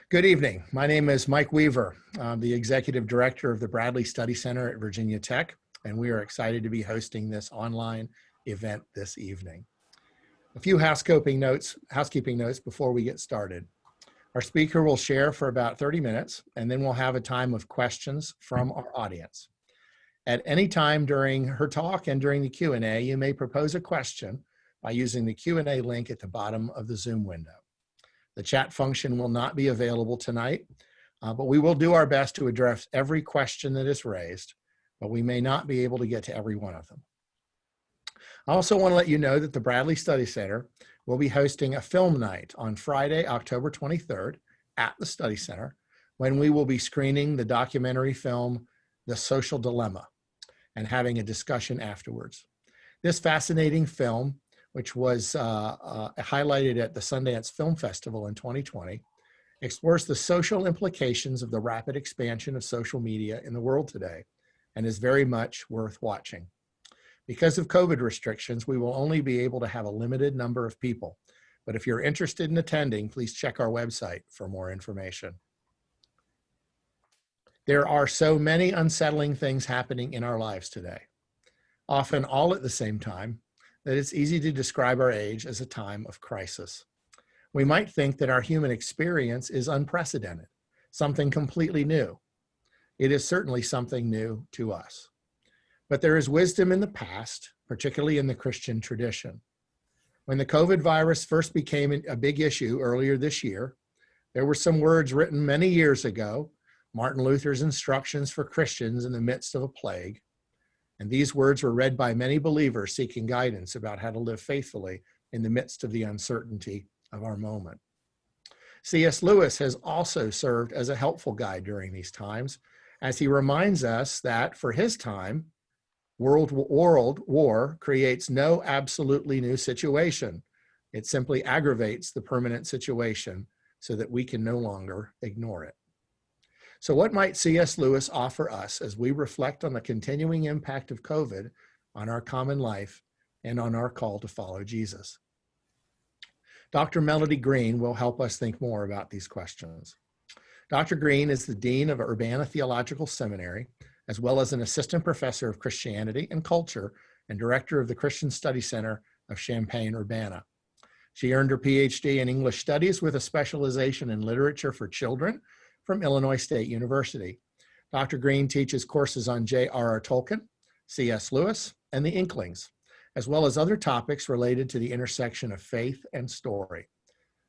Good evening. My name is Mike Weaver. I'm the Executive Director of the Bradley Study Center at Virginia Tech, and we are excited to be hosting this online event this evening. A few housekeeping notes before we get started. Our speaker will share for about 30 minutes, and then we'll have a time of questions from our audience. At any time during her talk and during the Q&A, you may propose a question by using the Q&A link at the bottom of the Zoom window. The chat function will not be available tonight, but we will do our best to address every question that is raised, but we may not be able to get to every one of them. I also want to let you know that the Bradley Study Center will be hosting a film night on Friday, October 23rd at the Study Center, when we will be screening the documentary film, The Social Dilemma, and having a discussion afterwards. This fascinating film, which was highlighted at the Sundance Film Festival in 2020, explores the social implications of the rapid expansion of social media in the world today and is very much worth watching. Because of COVID restrictions, we will only be able to have a limited number of people, but if you're interested in attending, please check our website for more information. There are so many unsettling things happening in our lives today, often all at the same time, that it's easy to describe our age as a time of crisis. We might think that our human experience is unprecedented, something completely new. It is certainly something new to us. But there is wisdom in the past, particularly in the Christian tradition. When the COVID virus first became a big issue earlier this year, there were some words written many years ago, Martin Luther's instructions for Christians in the midst of a plague. And these words were read by many believers seeking guidance about how to live faithfully in the midst of the uncertainty of our moment. C.S. Lewis has also served as a helpful guide during these times, as he reminds us that for his time, world war creates no absolutely new situation. It simply aggravates the permanent situation so that we can no longer ignore it. So what might C.S. Lewis offer us as we reflect on the continuing impact of COVID on our common life and on our call to follow Jesus? Dr. Melody Green will help us think more about these questions. Dr. Green is the Dean of Urbana Theological Seminary, as well as an Assistant Professor of Christianity and Culture and Director of the Christian Study Center of Champaign-Urbana. She earned her PhD in English Studies with a specialization in literature for children from Illinois State University. Dr. Green teaches courses on J.R.R. Tolkien, C.S. Lewis, and the Inklings, as well as other topics related to the intersection of faith and story.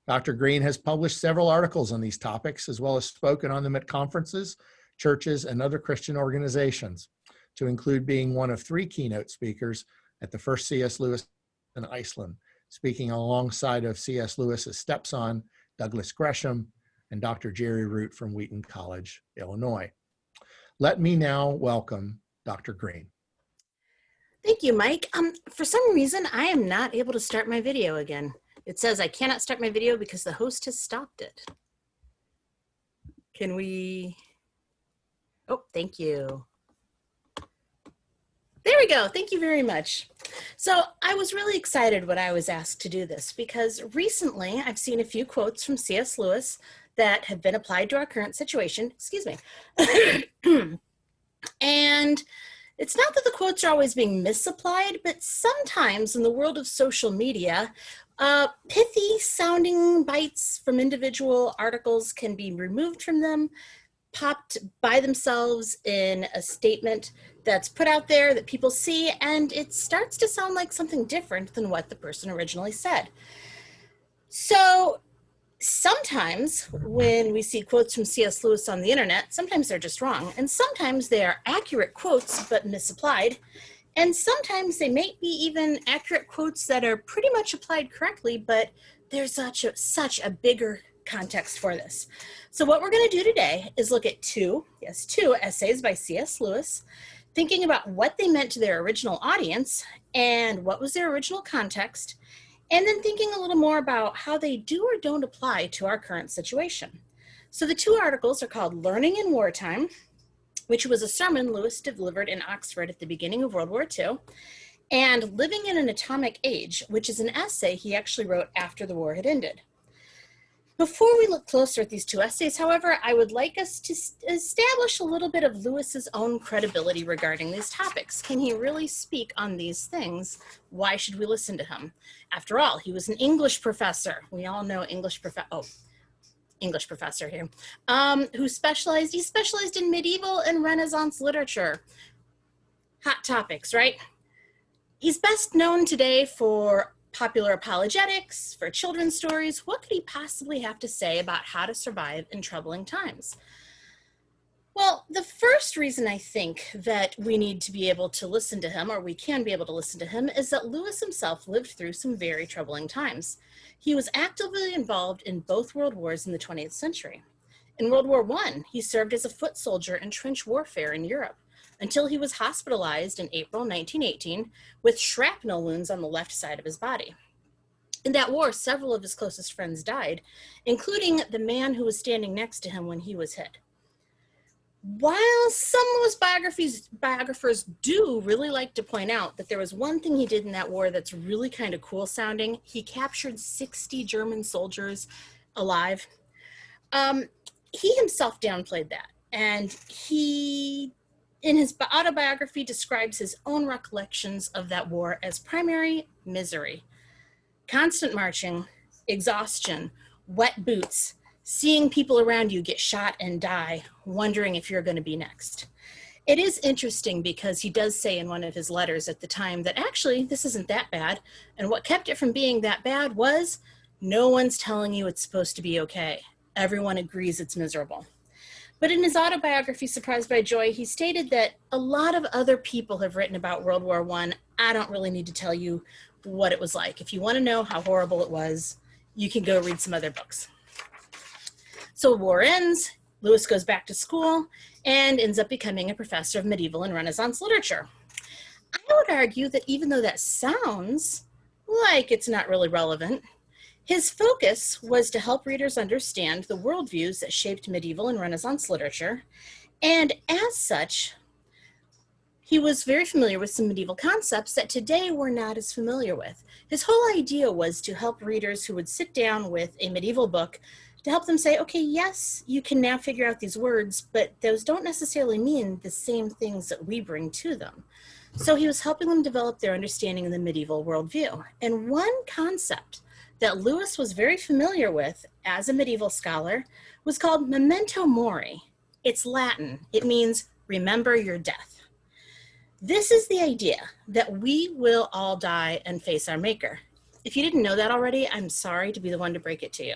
Dr. Green has published several articles on these topics, as well as spoken on them at conferences, churches, and other Christian organizations, to include being one of 3 keynote speakers at the first C.S. Lewis in Iceland, speaking alongside of C.S. Lewis's stepson, Douglas Gresham, and Dr. Jerry Root from Wheaton College, Illinois. Let me now welcome Dr. Green. Thank you, Mike. For some reason, I am not able to start my video again. It says I cannot start my video because the host has stopped it. Can we? Oh, thank you. There we go. Thank you very much. So I was really excited when I was asked to do this because recently I've seen a few quotes from C.S. Lewis that have been applied to our current situation. Excuse me. And it's not that the quotes are always being misapplied, but sometimes in the world of social media, pithy sounding bites from individual articles can be removed from them, popped by themselves in a statement that's put out there that people see, and it starts to sound like something different than what the person originally said. So sometimes when we see quotes from C.S. Lewis on the internet, sometimes they're just wrong, and sometimes they are accurate quotes but misapplied, and sometimes they may be even accurate quotes that are pretty much applied correctly, but there's such a bigger context for this. So what we're going to do today is look at two essays by C.S. Lewis, thinking about what they meant to their original audience and what was their original context, and then thinking a little more about how they do or don't apply to our current situation. So the 2 articles are called Learning in Wartime, which was a sermon Lewis delivered in Oxford at the beginning of World War II, and Living in an Atomic Age, which is an essay he actually wrote after the war had ended. Before we look closer at these two essays, however, I would like us to establish a little bit of Lewis's own credibility regarding these topics. Can he really speak on these things? Why should we listen to him? After all, he was an English professor. We all know English professor here, he specialized in medieval and Renaissance literature. Hot topics, right? He's best known today for popular apologetics, for children's stories. What could he possibly have to say about how to survive in troubling times? Well, the first reason I think that we need to be able to listen to him, or we can be able to listen to him, is that Lewis himself lived through some very troubling times. He was actively involved in both world wars in the 20th century. In World War I, he served as a foot soldier in trench warfare in Europe until he was hospitalized in April 1918 with shrapnel wounds on the left side of his body. In that war, several of his closest friends died, including the man who was standing next to him when he was hit. While some of his biographers do really like to point out that there was one thing he did in that war that's really kind of cool sounding, he captured 60 German soldiers alive. He himself downplayed that, and he, in his autobiography, describes his own recollections of that war as primary misery. Constant marching, exhaustion, wet boots, seeing people around you get shot and die, wondering if you're going to be next. It is interesting because he does say in one of his letters at the time that actually this isn't that bad, and what kept it from being that bad was no one's telling you it's supposed to be okay. Everyone agrees it's miserable. But in his autobiography, Surprised by Joy, he stated that a lot of other people have written about World War I. I don't really need to tell you what it was like. If you want to know how horrible it was, you can go read some other books. So war ends, Lewis goes back to school and ends up becoming a professor of medieval and Renaissance literature. I would argue that even though that sounds like it's not really relevant, his focus was to help readers understand the worldviews that shaped medieval and Renaissance literature, and as such, he was very familiar with some medieval concepts that today we're not as familiar with. His whole idea was to help readers who would sit down with a medieval book to help them say, okay, yes, you can now figure out these words, but those don't necessarily mean the same things that we bring to them. So he was helping them develop their understanding of the medieval worldview. And one concept that Lewis was very familiar with as a medieval scholar was called memento mori. It's Latin. It means remember your death. This is the idea that we will all die and face our maker. If you didn't know that already, I'm sorry to be the one to break it to you.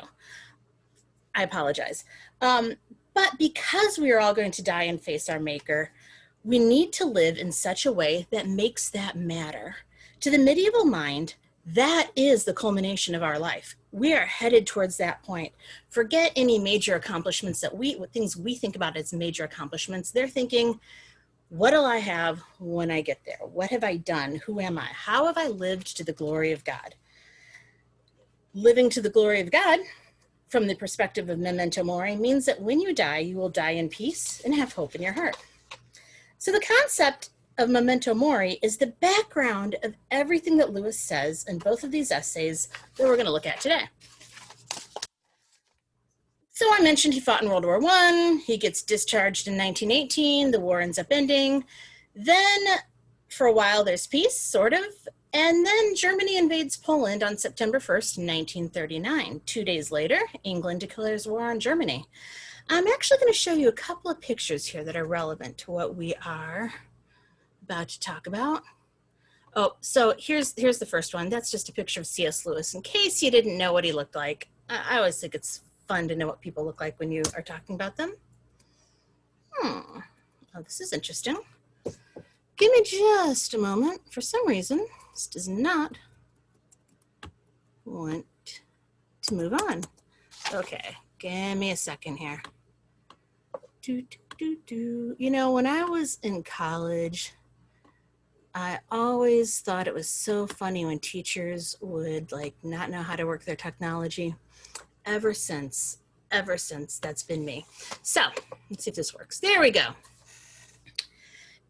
I apologize. But because we are all going to die and face our maker, we need to live in such a way that makes that matter. To the medieval mind, that is the culmination of our life. We are headed towards that point. Forget any major accomplishments things we think about as major accomplishments. They're thinking, what'll I have when I get there? What have I done? Who am I? How have I lived to the glory of God? Living to the glory of God, from the perspective of memento mori, means that when you die, you will die in peace and have hope in your heart. So the concept of memento mori is the background of everything that Lewis says in both of these essays that we're going to look at today. So I mentioned he fought in World War I, he gets discharged in 1918, the war ends up ending. Then for a while there's peace, sort of, and then Germany invades Poland on September 1st, 1939. 2 days later, England declares war on Germany. I'm actually going to show you a couple of pictures here that are relevant to what we are about to talk about. Oh, so here's the first one. That's just a picture of C.S. Lewis. In case you didn't know what he looked like, I always think it's fun to know what people look like when you are talking about them. Oh, this is interesting. Give me just a moment. For some reason, this does not want to move on. Okay, give me a second here. You know, when I was in college, I always thought it was so funny when teachers would not know how to work their technology. Ever since, that's been me. So let's see if this works. There we go.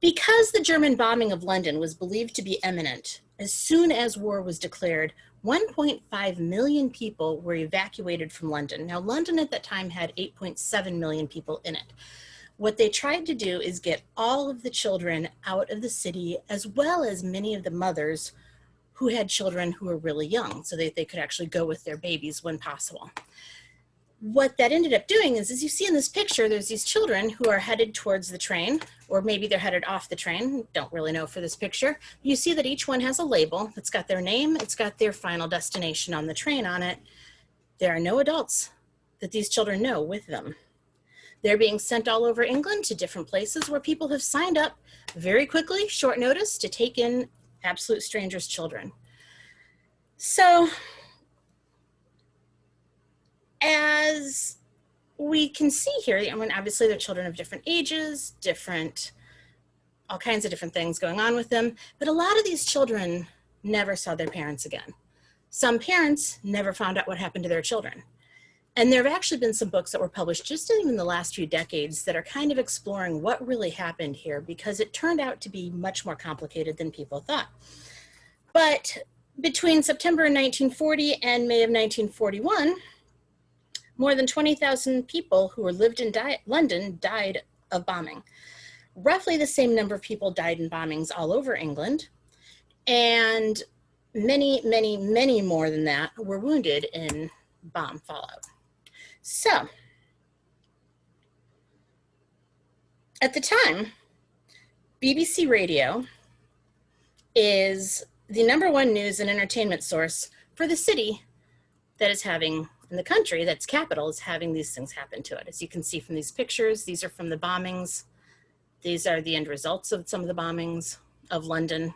Because the German bombing of London was believed to be imminent, as soon as war was declared, 1.5 million people were evacuated from London. Now, London at that time had 8.7 million people in it. What they tried to do is get all of the children out of the city, as well as many of the mothers who had children who were really young, so that they could actually go with their babies when possible. What that ended up doing is, as you see in this picture, there's these children who are headed towards the train, or maybe they're headed off the train. Don't really know for this picture. You see that each one has a label. It's got their name. It's got their final destination on the train on it. There are no adults that these children know with them. They're being sent all over England to different places where people have signed up very quickly, short notice, to take in absolute strangers' children. So, as we can see here, I mean, obviously they're children of different ages, all kinds of different things going on with them, but a lot of these children never saw their parents again. Some parents never found out what happened to their children. And there have actually been some books that were published just in the last few decades that are kind of exploring what really happened here, because it turned out to be much more complicated than people thought. But between September 1940 and May of 1941, more than 20,000 people who lived in London died of bombing. Roughly the same number of people died in bombings all over England, and many, many, many more than that were wounded in bomb fallout. So, at the time, BBC Radio is the #1 news and entertainment source for the city that is having, in the country, that's capital, is having these things happen to it. As you can see from these pictures, these are from the bombings. These are the end results of some of the bombings of London.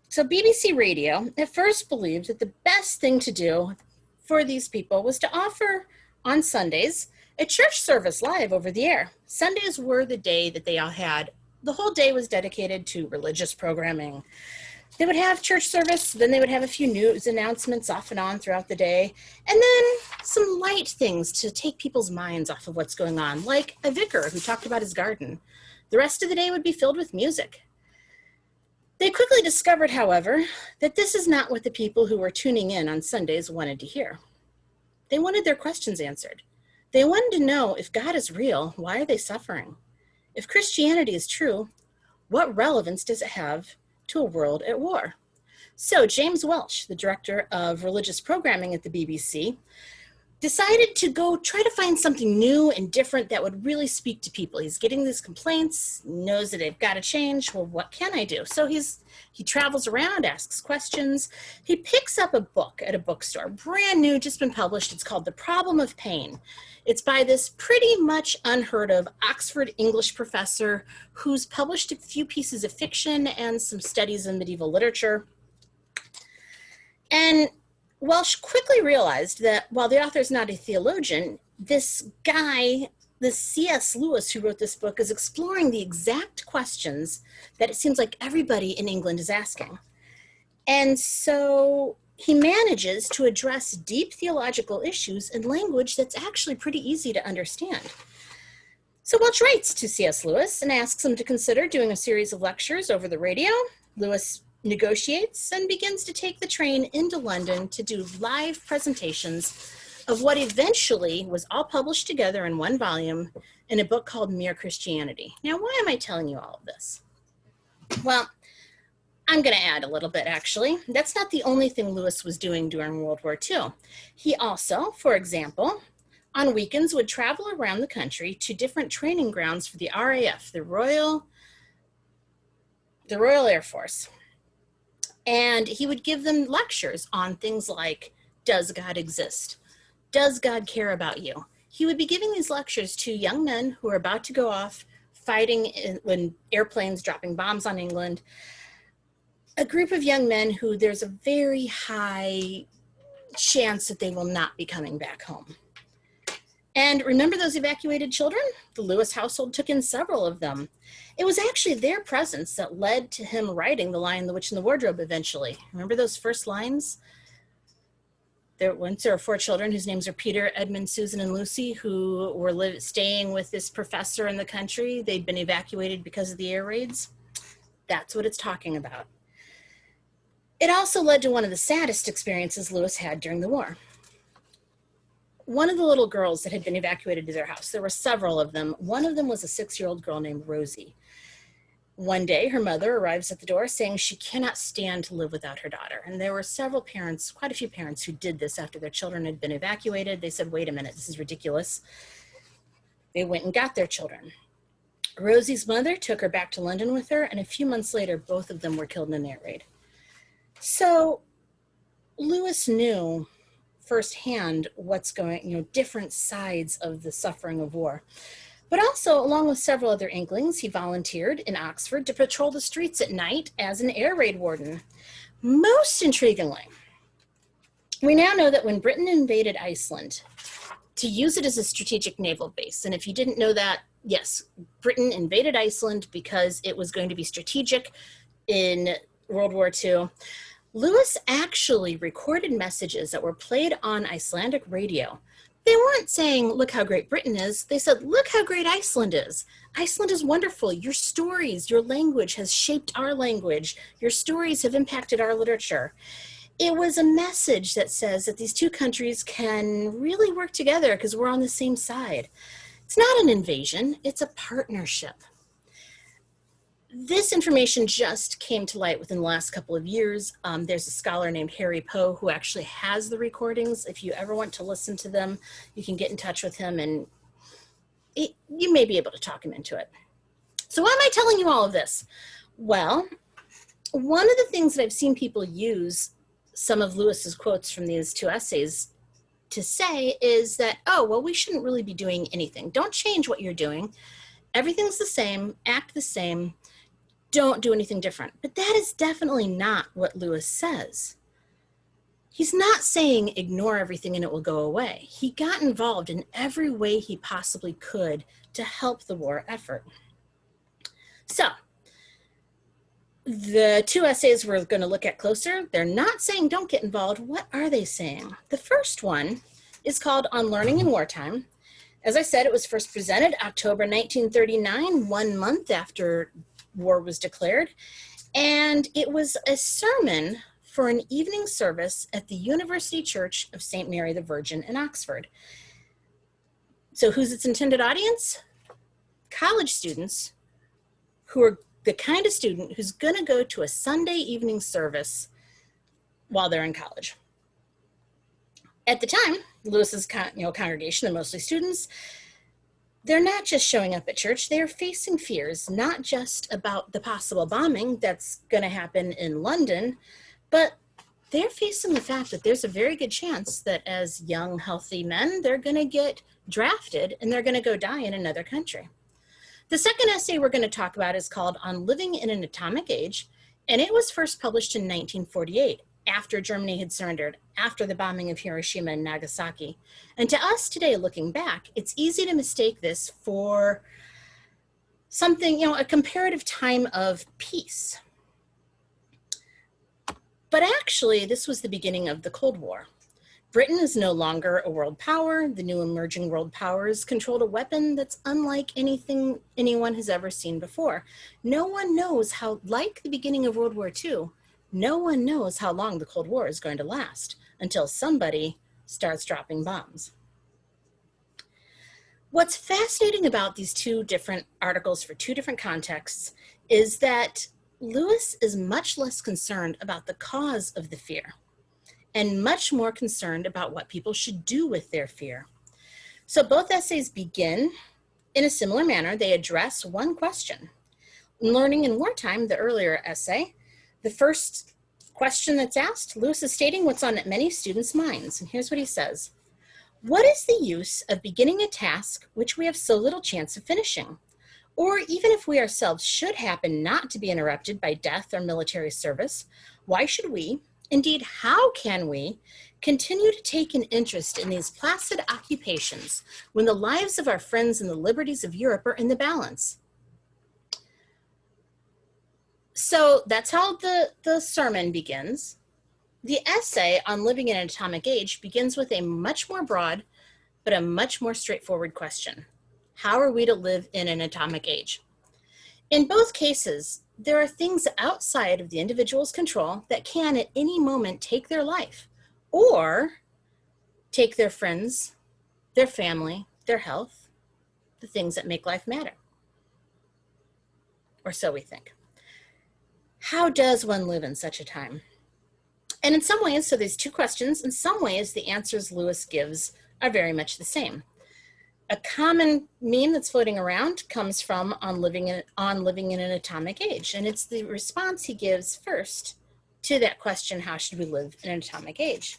So BBC Radio at first believed that the best thing to do for these people was to offer on Sundays a church service live over the air. Sundays were the day that they all had. The whole day was dedicated to religious programming. They would have church service, then they would have a few news announcements off and on throughout the day, and then some light things to take people's minds off of what's going on, like a vicar who talked about his garden. The rest of the day would be filled with music. They quickly discovered, however, that this is not what the people who were tuning in on Sundays wanted to hear. They wanted their questions answered. They wanted to know, if God is real, why are they suffering? If Christianity is true, what relevance does it have to a world at war? So James Welch, the director of religious programming at the BBC, decided to go try to find something new and different that would really speak to people. He's getting these complaints, knows that they've got to change. Well, what can I do? So he travels around, asks questions. He picks up a book at a bookstore, brand new, just been published. It's called The Problem of Pain. It's by this pretty much unheard of Oxford English professor who's published a few pieces of fiction and some studies in medieval literature. And Welsh quickly realized that while the author is not a theologian, this guy, this C.S. Lewis who wrote this book, is exploring the exact questions that it seems like everybody in England is asking. And so he manages to address deep theological issues in language that's actually pretty easy to understand. So Welch writes to C.S. Lewis and asks him to consider doing a series of lectures over the radio. Lewis negotiates and begins to take the train into London to do live presentations of what eventually was all published together in one volume in a book called Mere Christianity. Now, why am I telling you all of this? Well, I'm going to add a little bit, actually. That's not the only thing Lewis was doing during World War II. He also, for example, on weekends would travel around the country to different training grounds for the RAF, the Royal Air Force. And he would give them lectures on things like, does God exist? Does God care about you? He would be giving these lectures to young men who are about to go off fighting when airplanes dropping bombs on England. A group of young men who there's a very high chance that they will not be coming back home. And remember those evacuated children? The Lewis household took in several of them. It was actually their presence that led to him writing The Lion, the Witch, and the Wardrobe eventually. Remember those first lines? Once there were 4 children whose names are Peter, Edmund, Susan, and Lucy, who were staying with this professor in the country. They'd been evacuated because of the air raids. That's what it's talking about. It also led to one of the saddest experiences Lewis had during the war. One of the little girls that had been evacuated to their house, there were several of them. One of them was a 6-year-old girl named Rosie. One day, her mother arrives at the door saying she cannot stand to live without her daughter. And there were several parents, quite a few parents, who did this after their children had been evacuated. They said, wait a minute, this is ridiculous. They went and got their children. Rosie's mother took her back to London with her, and a few months later, both of them were killed in an air raid. So Lewis knew firsthand what's going, different sides of the suffering of war. But also, along with several other Inklings, he volunteered in Oxford to patrol the streets at night as an air raid warden. Most intriguingly, we now know that when Britain invaded Iceland, to use it as a strategic naval base, and if you didn't know that, yes, Britain invaded Iceland because it was going to be strategic in World War II. Lewis actually recorded messages that were played on Icelandic radio. They weren't saying, look how great Britain is. They said, look how great Iceland is. Iceland is wonderful. Your stories, your language has shaped our language. Your stories have impacted our literature. It was a message that says that these two countries can really work together because we're on the same side. It's not an invasion, it's a partnership. This information just came to light within the last couple of years. There's a scholar named Harry Poe who actually has the recordings. If you ever want to listen to them, you can get in touch with him and you may be able to talk him into it. So why am I telling you all of this? Well, one of the things that I've seen people use some of Lewis's quotes from these two essays to say is that, oh, well, we shouldn't really be doing anything. Don't change what you're doing. Everything's the same, act the same. Don't do anything different. But that is definitely not what Lewis says. He's not saying ignore everything and it will go away. He got involved in every way he possibly could to help the war effort. So the two essays we're going to look at closer, they're not saying don't get involved. What are they saying? The first one is called On Learning in Wartime. As I said, it was first presented October 1939, 1 month after war was declared, and it was a sermon for an evening service at the University Church of St. Mary the Virgin in Oxford. So who's its intended audience? College students who are the kind of student who's going to go to a Sunday evening service while they're in college. At the time, Lewis's congregation, they're mostly students, they're not just showing up at church, they're facing fears, not just about the possible bombing that's going to happen in London, but they're facing the fact that there's a very good chance that as young, healthy men, they're going to get drafted and they're going to go die in another country. The second essay we're going to talk about is called On Living in an Atomic Age, and it was first published in 1948. After Germany had surrendered, after the bombing of Hiroshima and Nagasaki. And to us today, looking back, it's easy to mistake this for something, a comparative time of peace. But actually, this was the beginning of the Cold War. Britain is no longer a world power. The new emerging world powers controlled a weapon that's unlike anything anyone has ever seen before. No one knows how, like the beginning of World War II, no one knows how long the Cold War is going to last until somebody starts dropping bombs. What's fascinating about these two different articles for two different contexts is that Lewis is much less concerned about the cause of the fear and much more concerned about what people should do with their fear. So both essays begin in a similar manner. They address one question. In Learning in Wartime, the earlier essay, the first question that's asked, Lewis is stating what's on many students' minds. And here's what he says. What is the use of beginning a task which we have so little chance of finishing? Or even if we ourselves should happen not to be interrupted by death or military service, why should we, indeed, how can we, continue to take an interest in these placid occupations when the lives of our friends and the liberties of Europe are in the balance? So that's how the sermon begins. The essay on living in an atomic age begins with a much more broad, but a much more straightforward question. How are we to live in an atomic age? In both cases, there are things outside of the individual's control that can at any moment take their life or take their friends, their family, their health, the things that make life matter. Or so we think. How does one live in such a time? And in some ways, so there's two questions. In some ways, the answers Lewis gives are very much the same. A common meme that's floating around comes from on living in an atomic age. And it's the response he gives first to that question, how should we live in an atomic age?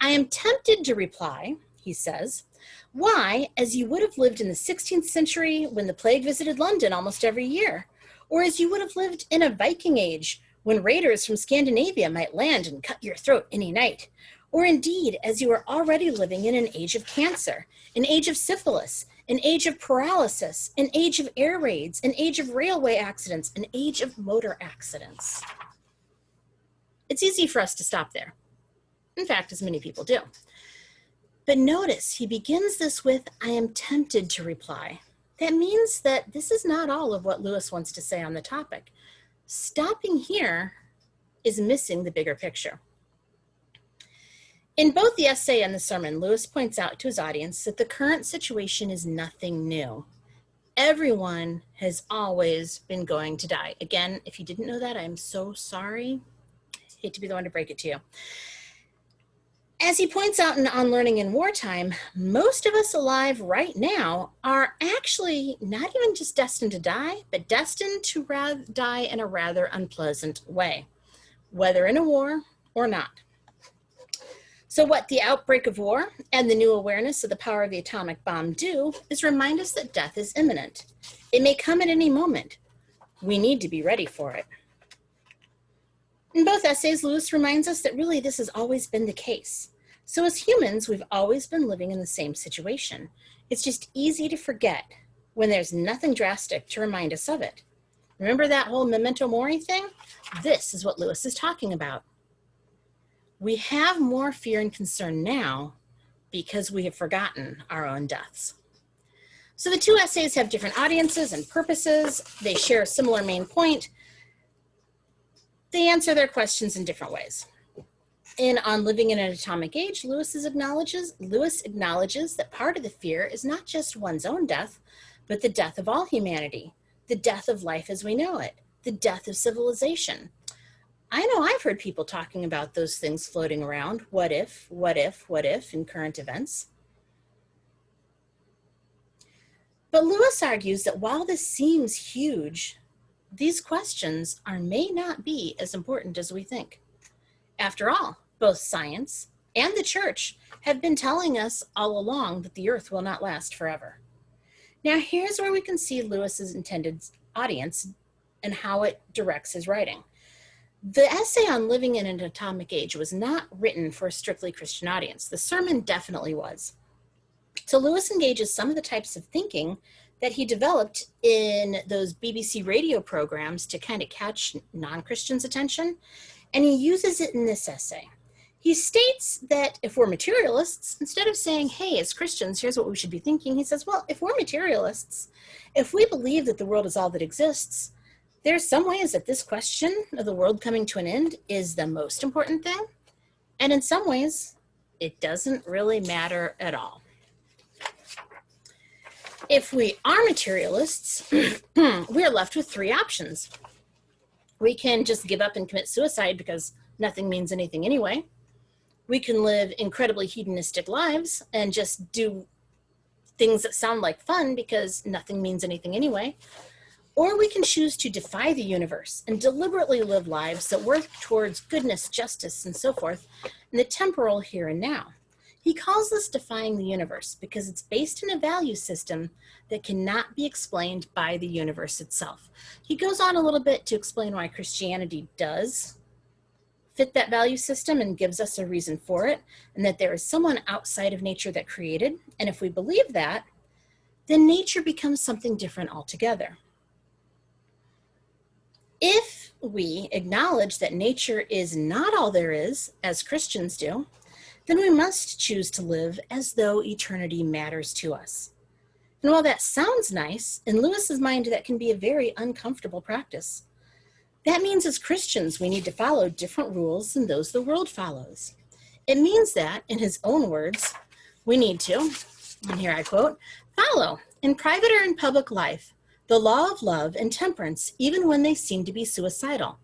I am tempted to reply, he says, why, as you would have lived in the 16th century when the plague visited London almost every year, or as you would have lived in a Viking age when raiders from Scandinavia might land and cut your throat any night, or indeed as you are already living in an age of cancer, an age of syphilis, an age of paralysis, an age of air raids, an age of railway accidents, an age of motor accidents. It's easy for us to stop there. In fact, as many people do. But notice he begins this with, I am tempted to reply. That means that this is not all of what Lewis wants to say on the topic. Stopping here is missing the bigger picture. In both the essay and the sermon, Lewis points out to his audience that the current situation is nothing new. Everyone has always been going to die. Again, if you didn't know that, I'm so sorry. Hate to be the one to break it to you. As he points out on Learning in Wartime, most of us alive right now are actually not even just destined to die, but destined to die in a rather unpleasant way, whether in a war or not. So what the outbreak of war and the new awareness of the power of the atomic bomb do is remind us that death is imminent. It may come at any moment. We need to be ready for it. In both essays, Lewis reminds us that really this has always been the case. So as humans, we've always been living in the same situation. It's just easy to forget when there's nothing drastic to remind us of it. Remember that whole memento mori thing? This is what Lewis is talking about. We have more fear and concern now because we have forgotten our own deaths. So the two essays have different audiences and purposes. They share a similar main point. They answer their questions in different ways. In On Living in an Atomic Age, Lewis acknowledges that part of the fear is not just one's own death, but the death of all humanity, the death of life as we know it, the death of civilization. I know I've heard people talking about those things floating around. What if in current events? But Lewis argues that while this seems huge, these questions may not be as important as we think. After all, both science and the church have been telling us all along that the earth will not last forever. Now here's where we can see Lewis's intended audience and how it directs his writing. The essay on Living in an Atomic Age was not written for a strictly Christian audience. The sermon definitely was. So Lewis engages some of the types of thinking that he developed in those BBC radio programs to kind of catch non-Christians' attention, and he uses it in this essay. He states that if we're materialists, instead of saying, hey, as Christians, here's what we should be thinking, he says, well, if we're materialists, if we believe that the world is all that exists, there's some ways that this question of the world coming to an end is the most important thing. And in some ways, it doesn't really matter at all. If we are materialists, we're left with three options. We can just give up and commit suicide because nothing means anything anyway. We can live incredibly hedonistic lives and just do things that sound like fun because nothing means anything anyway. Or we can choose to defy the universe and deliberately live lives that work towards goodness, justice, and so forth in the temporal here and now. He calls this defying the universe because it's based in a value system that cannot be explained by the universe itself. He goes on a little bit to explain why Christianity does fit that value system and gives us a reason for it, and that there is someone outside of nature that created. And if we believe that, then nature becomes something different altogether. If we acknowledge that nature is not all there is, as Christians do, then we must choose to live as though eternity matters to us. And while that sounds nice, in Lewis's mind, that can be a very uncomfortable practice. That means as Christians, we need to follow different rules than those the world follows. It means that, in his own words, we need to, and here I quote, follow, in private or in public life, the law of love and temperance, even when they seem to be suicidal,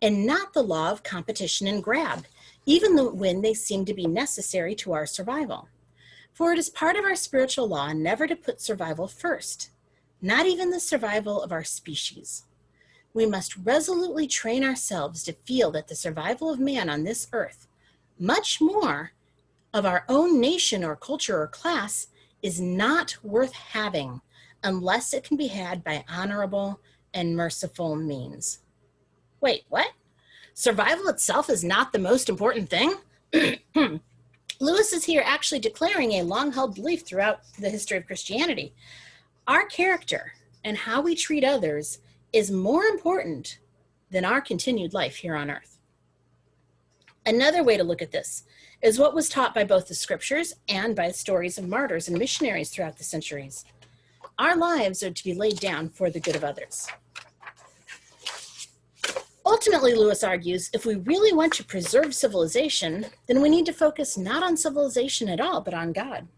and not the law of competition and grab, even when they seem to be necessary to our survival. For it is part of our spiritual law never to put survival first, not even the survival of our species. We must resolutely train ourselves to feel that the survival of man on this earth, much more of our own nation or culture or class, is not worth having unless it can be had by honorable and merciful means. Wait, what? Survival itself is not the most important thing? Lewis is here actually declaring a long-held belief throughout the history of Christianity. Our character and how we treat others is more important than our continued life here on earth. Another way to look at this is what was taught by both the scriptures and by the stories of martyrs and missionaries throughout the centuries. Our lives are to be laid down for the good of others. Ultimately, Lewis argues, if we really want to preserve civilization, then we need to focus not on civilization at all, but on God.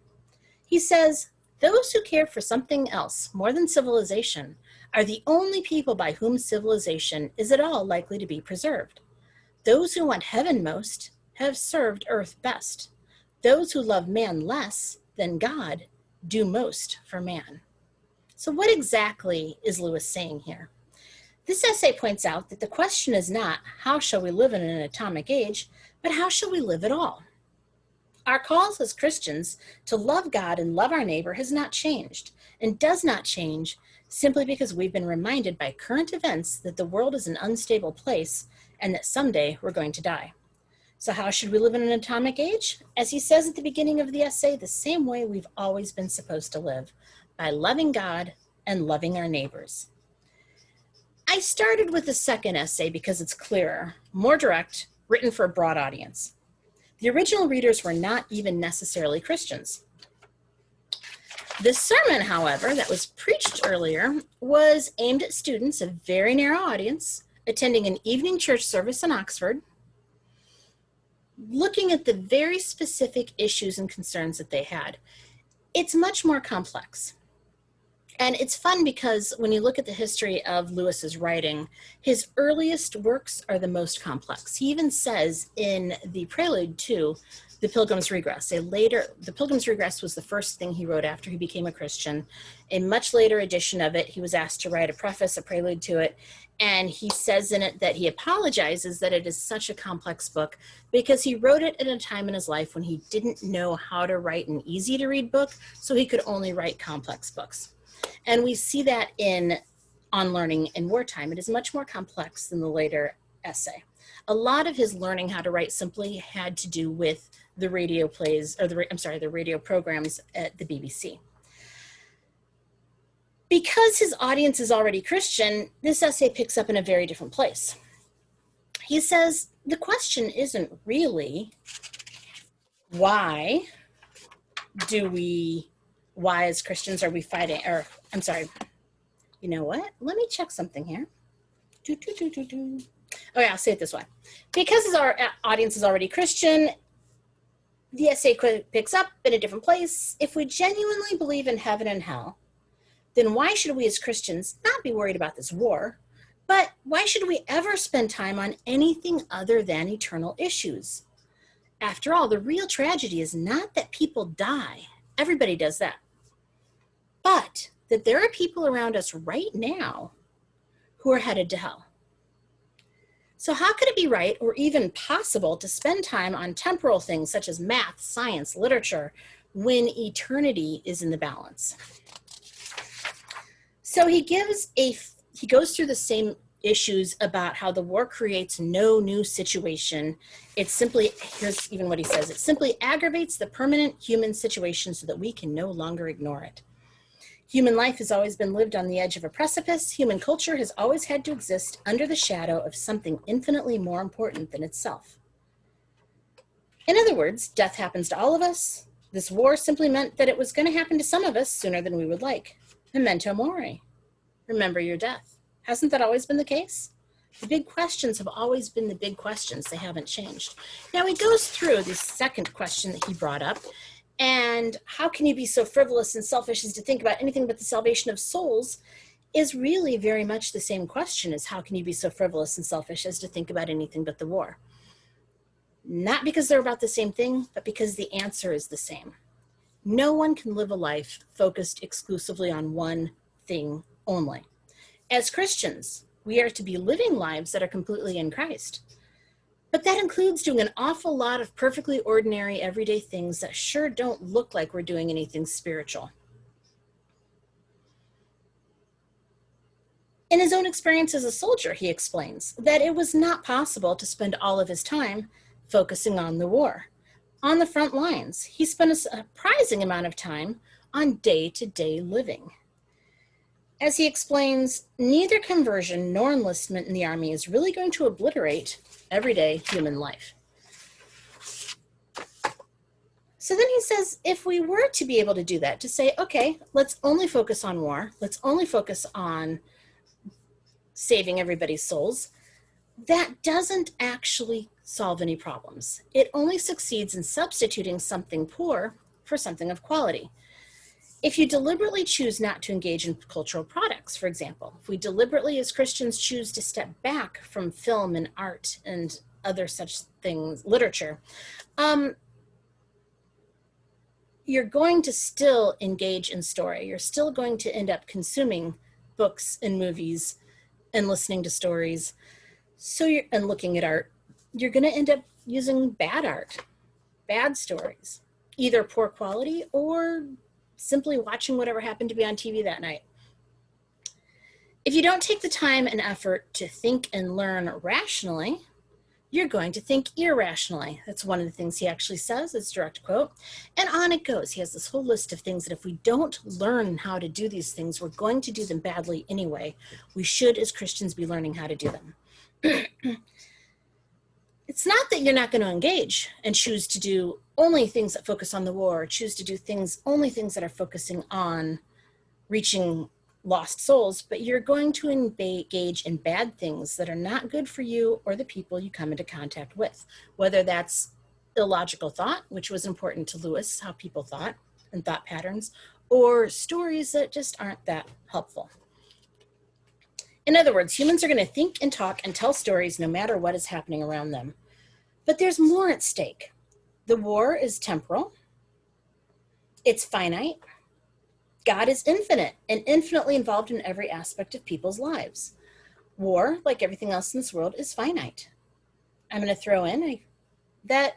He says, those who care for something else more than civilization are the only people by whom civilization is at all likely to be preserved. Those who want heaven most have served earth best. Those who love man less than God do most for man. So what exactly is Lewis saying here? This essay points out that the question is not, how shall we live in an atomic age, but how shall we live at all? Our calls as Christians to love God and love our neighbor has not changed, and does not change simply because we've been reminded by current events that the world is an unstable place and that someday we're going to die. So how should we live in an atomic age? As he says at the beginning of the essay, the same way we've always been supposed to live, by loving God and loving our neighbors. I started with the second essay because it's clearer, more direct, written for a broad audience. The original readers were not even necessarily Christians. The sermon, however, that was preached earlier was aimed at students, a very narrow audience, attending an evening church service in Oxford, looking at the very specific issues and concerns that they had. It's much more complex. And it's fun because when you look at the history of Lewis's writing, his earliest works are the most complex. He even says in the prelude to The Pilgrim's Regress, The Pilgrim's Regress was the first thing he wrote after he became a Christian. A much later edition of it, he was asked to write a preface, a prelude to it, and he says in it that he apologizes that it is such a complex book because he wrote it at a time in his life when he didn't know how to write an easy-to-read book, so he could only write complex books. And we see that On Learning in Wartime. It is much more complex than the later essay. A lot of his learning how to write simply had to do with the radio plays, or the radio programs at the BBC. Because his audience is already Christian, this essay picks up in a very different place. He says, the question isn't really why as Christians are we fighting, you know what? Let me check something here. Oh yeah, I'll say it this way. Because our audience is already Christian, the essay picks up in a different place. If we genuinely believe in heaven and hell, then why should we as Christians not be worried about this war? But why should we ever spend time on anything other than eternal issues? After all, the real tragedy is not that people die. Everybody does that. But that there are people around us right now who are headed to hell. So how could it be right or even possible to spend time on temporal things such as math, science, literature, when eternity is in the balance? So he goes through the same issues about how the war creates no new situation. Here's even what he says, it simply aggravates the permanent human situation so that we can no longer ignore it. Human life has always been lived on the edge of a precipice. Human culture has always had to exist under the shadow of something infinitely more important than itself. In other words, death happens to all of us. This war simply meant that it was going to happen to some of us sooner than we would like. Memento mori. Remember your death. Hasn't that always been the case? The big questions have always been the big questions. They haven't changed. Now he goes through the second question that he brought up. And how can you be so frivolous and selfish as to think about anything but the salvation of souls is really very much the same question as how can you be so frivolous and selfish as to think about anything but the war? Not because they're about the same thing, but because the answer is the same. No one can live a life focused exclusively on one thing only. As Christians, we are to be living lives that are completely in Christ. But that includes doing an awful lot of perfectly ordinary, everyday things that sure don't look like we're doing anything spiritual. In his own experience as a soldier, he explains that it was not possible to spend all of his time focusing on the war. On the front lines, he spent a surprising amount of time on day-to-day living. As he explains, neither conversion nor enlistment in the army is really going to obliterate everyday human life. So then he says, if we were to be able to do that, to say, okay, let's only focus on war, let's only focus on saving everybody's souls, that doesn't actually solve any problems. It only succeeds in substituting something poor for something of quality. If you deliberately choose not to engage in cultural products, for example, if we deliberately as Christians choose to step back from film and art and other such things, literature, you're going to still engage in story. You're still going to end up consuming books and movies and listening to stories. And looking at art, you're going to end up using bad art, bad stories, either poor quality or simply watching whatever happened to be on TV that night. If you don't take the time and effort to think and learn rationally, you're going to think irrationally. That's one of the things he actually says. It's a direct quote. And on it goes. He has this whole list of things that if we don't learn how to do these things, we're going to do them badly anyway. We should, as Christians, be learning how to do them. It's not that you're not going to engage and choose to do only things that focus on the war, or choose to do only things that are focusing on reaching lost souls, but you're going to engage in bad things that are not good for you or the people you come into contact with, whether that's illogical thought, which was important to Lewis, how people thought and thought patterns, or stories that just aren't that helpful. In other words, humans are going to think and talk and tell stories no matter what is happening around them. But there's more at stake. The war is temporal. It's finite. God is infinite and infinitely involved in every aspect of people's lives. War, like everything else in this world, is finite. I'm going to throw in that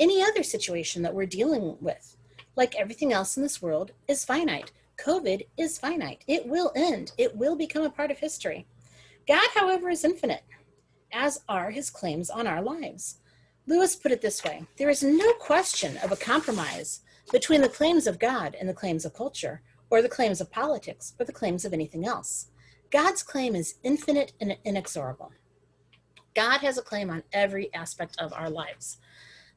any other situation that we're dealing with, like everything else in this world, is finite. COVID is finite. It will end. It will become a part of history. God, however, is infinite, as are his claims on our lives. Lewis put it this way: there is no question of a compromise between the claims of God and the claims of culture, or the claims of politics, or the claims of anything else. God's claim is infinite and inexorable. God has a claim on every aspect of our lives.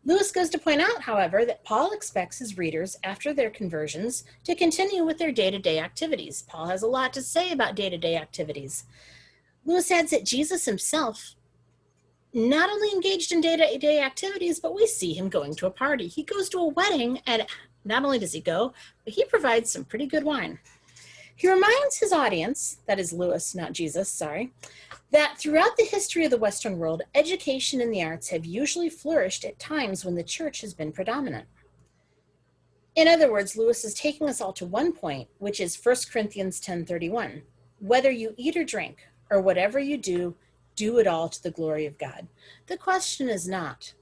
Lewis goes to point out, however, that Paul expects his readers, after their conversions, to continue with their day-to-day activities. Paul has a lot to say about day-to-day activities. Lewis adds that Jesus himself not only engaged in day-to-day activities, but we see him going to a party. He goes to a wedding, and not only does he go, but he provides some pretty good wine. He reminds his audience, that is Lewis, not Jesus, sorry, that throughout the history of the Western world, education and the arts have usually flourished at times when the church has been predominant. In other words, Lewis is taking us all to one point, which is 1 Corinthians 10:31. Whether you eat or drink, or whatever you do, do it all to the glory of God. The question is not,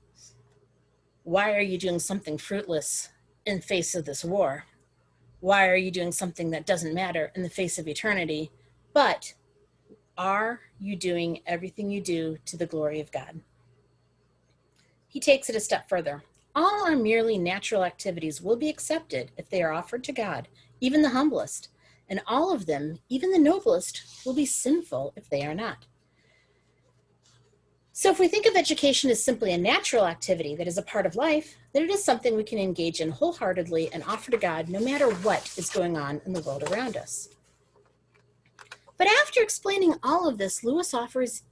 why are you doing something fruitless in face of this war? Why are you doing something that doesn't matter in the face of eternity? But are you doing everything you do to the glory of God? He takes it a step further. All our merely natural activities will be accepted if they are offered to God, even the humblest, and all of them, even the noblest, will be sinful if they are not. So if we think of education as simply a natural activity that is a part of life, then it is something we can engage in wholeheartedly and offer to God no matter what is going on in the world around us. But after explaining all of this, Lewis offers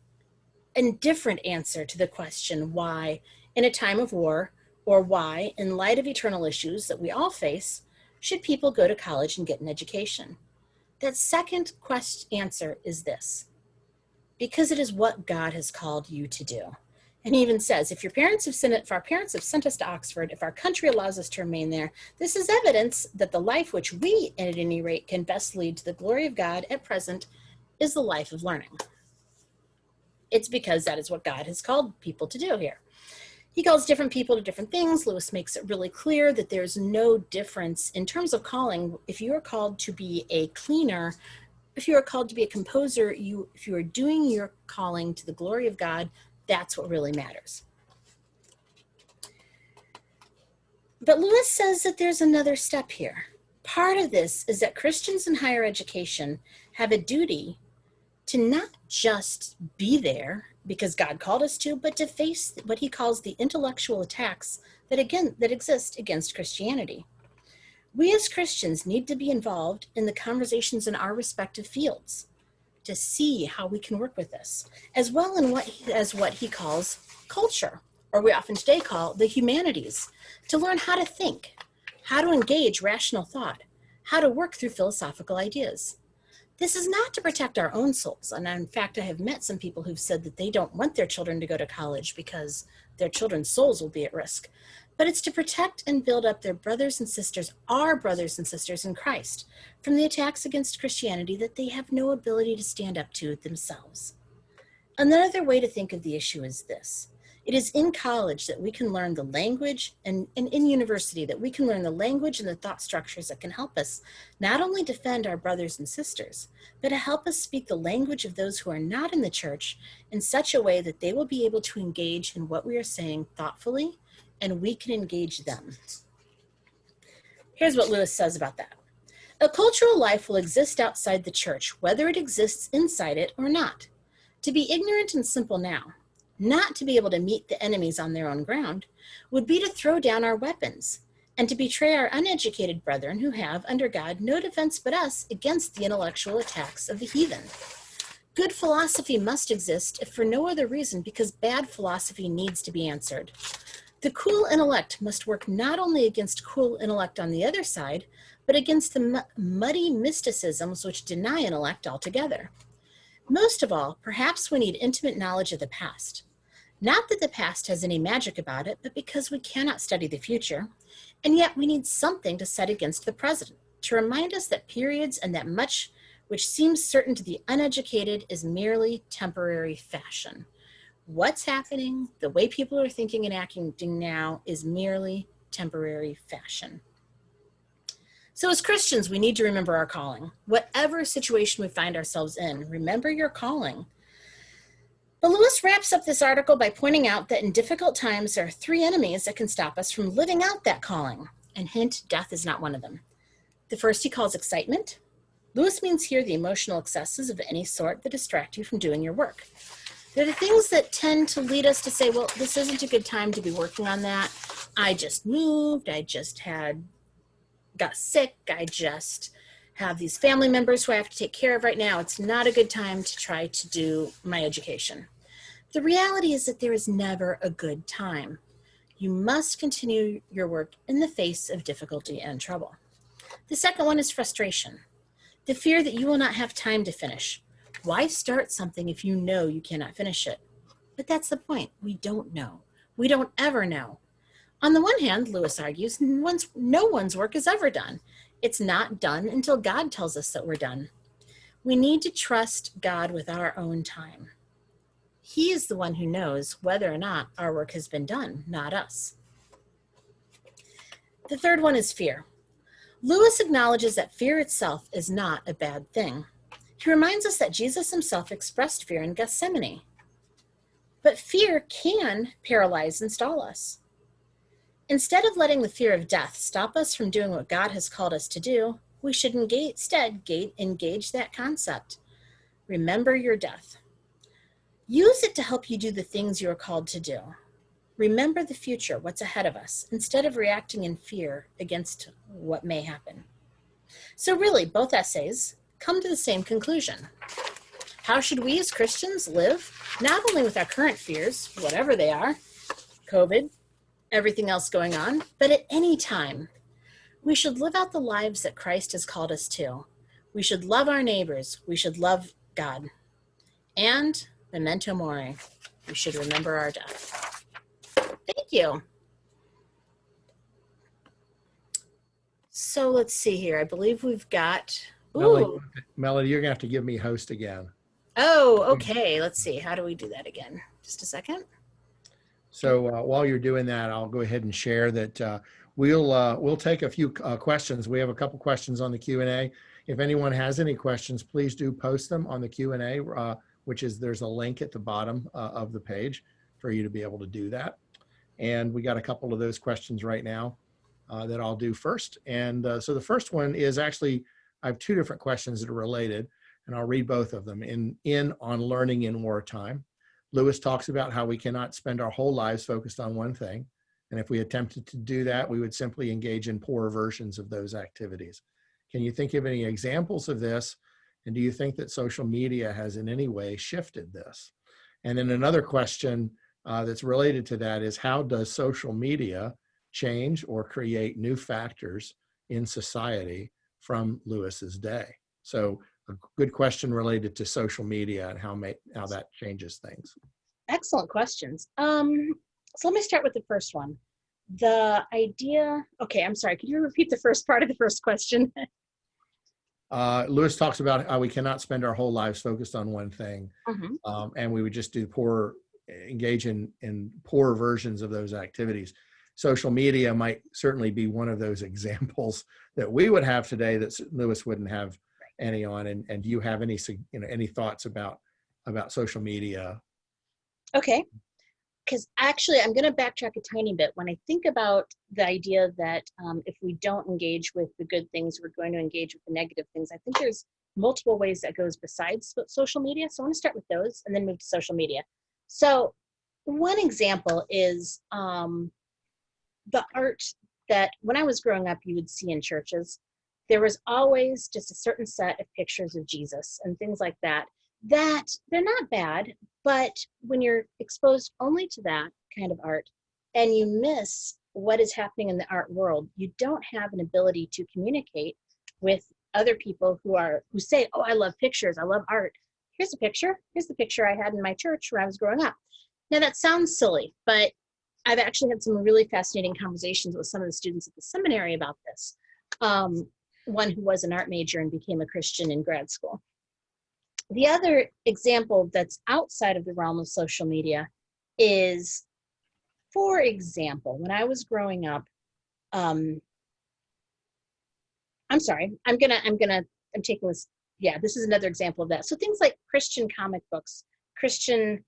a different answer to the question why, in a time of war, or why, in light of eternal issues that we all face, should people go to college and get an education? That second answer is this: because it is what God has called you to do. And he even says, if our parents have sent us to Oxford, if our country allows us to remain there, this is evidence that the life which we, at any rate, can best lead to the glory of God at present is the life of learning. It's because that is what God has called people to do here. He calls different people to different things. Lewis makes it really clear that there's no difference in terms of calling. If you are called to be a cleaner, if you are called to be a composer, if you are doing your calling to the glory of God, that's what really matters. But Lewis says that there's another step here. Part of this is that Christians in higher education have a duty to not just be there because God called us to, but to face what he calls the intellectual attacks that exist against Christianity. We as Christians need to be involved in the conversations in our respective fields to see how we can work with this, as well as what he calls culture, or we often today call the humanities, to learn how to think, how to engage rational thought, how to work through philosophical ideas. This is not to protect our own souls. And in fact, I have met some people who've said that they don't want their children to go to college because their children's souls will be at risk. But it's to protect and build up their brothers and sisters, our brothers and sisters in Christ, from the attacks against Christianity that they have no ability to stand up to themselves. Another way to think of the issue is this: it is in college that we can learn the language, and in university that we can learn the language and the thought structures that can help us not only defend our brothers and sisters, but to help us speak the language of those who are not in the church in such a way that they will be able to engage in what we are saying thoughtfully, and we can engage them. Here's what Lewis says about that. A cultural life will exist outside the church, whether it exists inside it or not. To be ignorant and simple now, not to be able to meet the enemies on their own ground, would be to throw down our weapons and to betray our uneducated brethren who have, under God, no defense but us against the intellectual attacks of the heathen. Good philosophy must exist, if for no other reason, because bad philosophy needs to be answered. The cool intellect must work not only against cool intellect on the other side, but against the muddy mysticisms which deny intellect altogether. Most of all, perhaps we need intimate knowledge of the past. Not that the past has any magic about it, but because we cannot study the future, and yet we need something to set against the present, to remind us that periods and that much which seems certain to the uneducated is merely temporary fashion. What's happening, the way people are thinking and acting now, is merely temporary fashion. So as Christians, we need to remember our calling. Whatever situation we find ourselves in, remember your calling. But Lewis wraps up this article by pointing out that in difficult times, there are three enemies that can stop us from living out that calling. And hint, death is not one of them. The first he calls excitement. Lewis means here the emotional excesses of any sort that distract you from doing your work. They're the things that tend to lead us to say, well, this isn't a good time to be working on that. I just moved. I just got sick. I just have these family members who I have to take care of right now. It's not a good time to try to do my education. The reality is that there is never a good time. You must continue your work in the face of difficulty and trouble. The second one is frustration. The fear that you will not have time to finish. Why start something if you know you cannot finish it? But that's the point. We don't know. We don't ever know. On the one hand, Lewis argues, no one's work is ever done. It's not done until God tells us that we're done. We need to trust God with our own time. He is the one who knows whether or not our work has been done, not us. The third one is fear. Lewis acknowledges that fear itself is not a bad thing. He reminds us that Jesus himself expressed fear in Gethsemane. But fear can paralyze and stall us. Instead of letting the fear of death stop us from doing what God has called us to do, we should instead engage that concept. Remember your death. Use it to help you do the things you are called to do. Remember the future, what's ahead of us, instead of reacting in fear against what may happen. So really, both essays come to the same conclusion. How should we as Christians live, not only with our current fears, whatever they are, COVID, everything else going on, but at any time? We should live out the lives that Christ has called us to. We should love our neighbors. We should love God. And memento mori, we should remember our death. Thank you. So let's see here. I believe we've got, Melody, you're gonna have to give me host again. Oh, okay. Let's see. How do we do that again? Just a second. So while you're doing that, I'll go ahead and share that we'll take a few questions. We have a couple questions on the Q&A. If anyone has any questions, please do post them on the Q&A, which is there's a link at the bottom of the page for you to be able to do that. And we got a couple of those questions right now that I'll do first. And so the first one is actually, I have two different questions that are related, and I'll read both of them. On learning in wartime, Lewis talks about how we cannot spend our whole lives focused on one thing. And if we attempted to do that, we would simply engage in poorer versions of those activities. Can you think of any examples of this? And do you think that social media has in any way shifted this? And then another question that's related to that is, how does social media change or create new factors in society from Lewis's day? So a good question related to social media and how that changes things. Excellent questions. So let me start with the first one. The idea, okay, I'm sorry, could you repeat the first part of the first question? Lewis talks about how we cannot spend our whole lives focused on one thing, and we would just engage in poor versions of those activities. Social media might certainly be one of those examples that we would have today that Lewis wouldn't have any on. And do you have any thoughts about social media? Okay, because actually I'm going to backtrack a tiny bit. When I think about the idea that if we don't engage with the good things, we're going to engage with the negative things, I think there's multiple ways that goes besides social media. So I want to start with those and then move to social media. So one example is the art that when I was growing up, you would see in churches. There was always just a certain set of pictures of Jesus and things like that, that they're not bad, but when you're exposed only to that kind of art and you miss what is happening in the art world, you don't have an ability to communicate with other people who say, oh, I love pictures, I love art. Here's a picture. Here's the picture I had in my church where I was growing up. Now that sounds silly, but I've actually had some really fascinating conversations with some of the students at the seminary about this. One who was an art major and became a Christian in grad school. The other example that's outside of the realm of social media is, for example, when I was growing up, I'm taking this, yeah, this is another example of that. So things like Christian comic books, Christian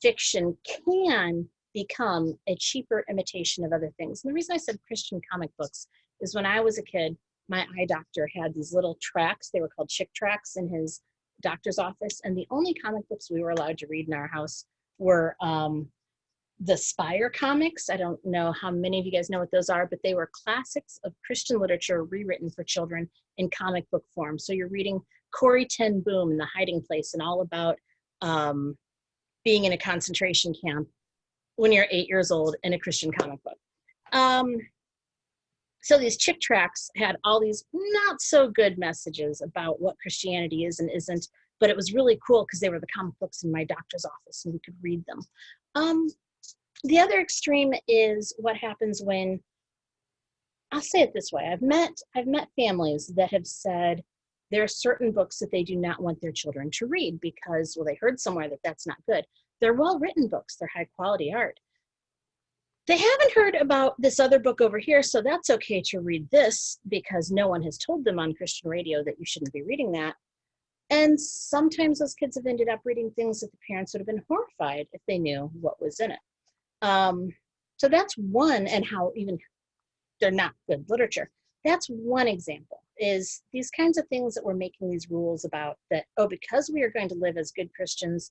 fiction can become a cheaper imitation of other things. And the reason I said Christian comic books is when I was a kid, my eye doctor had these little tracts, they were called Chick tracts, in his doctor's office. And the only comic books we were allowed to read in our house were the Spire comics. I don't know how many of you guys know what those are, but they were classics of Christian literature rewritten for children in comic book form. So you're reading Corrie ten Boom and The Hiding Place and all about being in a concentration camp when you're 8 years old in a Christian comic book. So these Chick tracts had all these not so good messages about what Christianity is and isn't, but it was really cool because they were the comic books in my doctor's office and we could read them. The other extreme is what happens when, I'll say it this way, I've met families that have said there are certain books that they do not want their children to read because, well, they heard somewhere that that's not good. They're well-written books, they're high quality art. They haven't heard about this other book over here, so that's okay to read this because no one has told them on Christian radio that you shouldn't be reading that. And sometimes those kids have ended up reading things that the parents would have been horrified if they knew what was in it. So that's one, and how even they're not good literature. That's one example, is these kinds of things that we're making these rules about that, oh, because we are going to live as good Christians,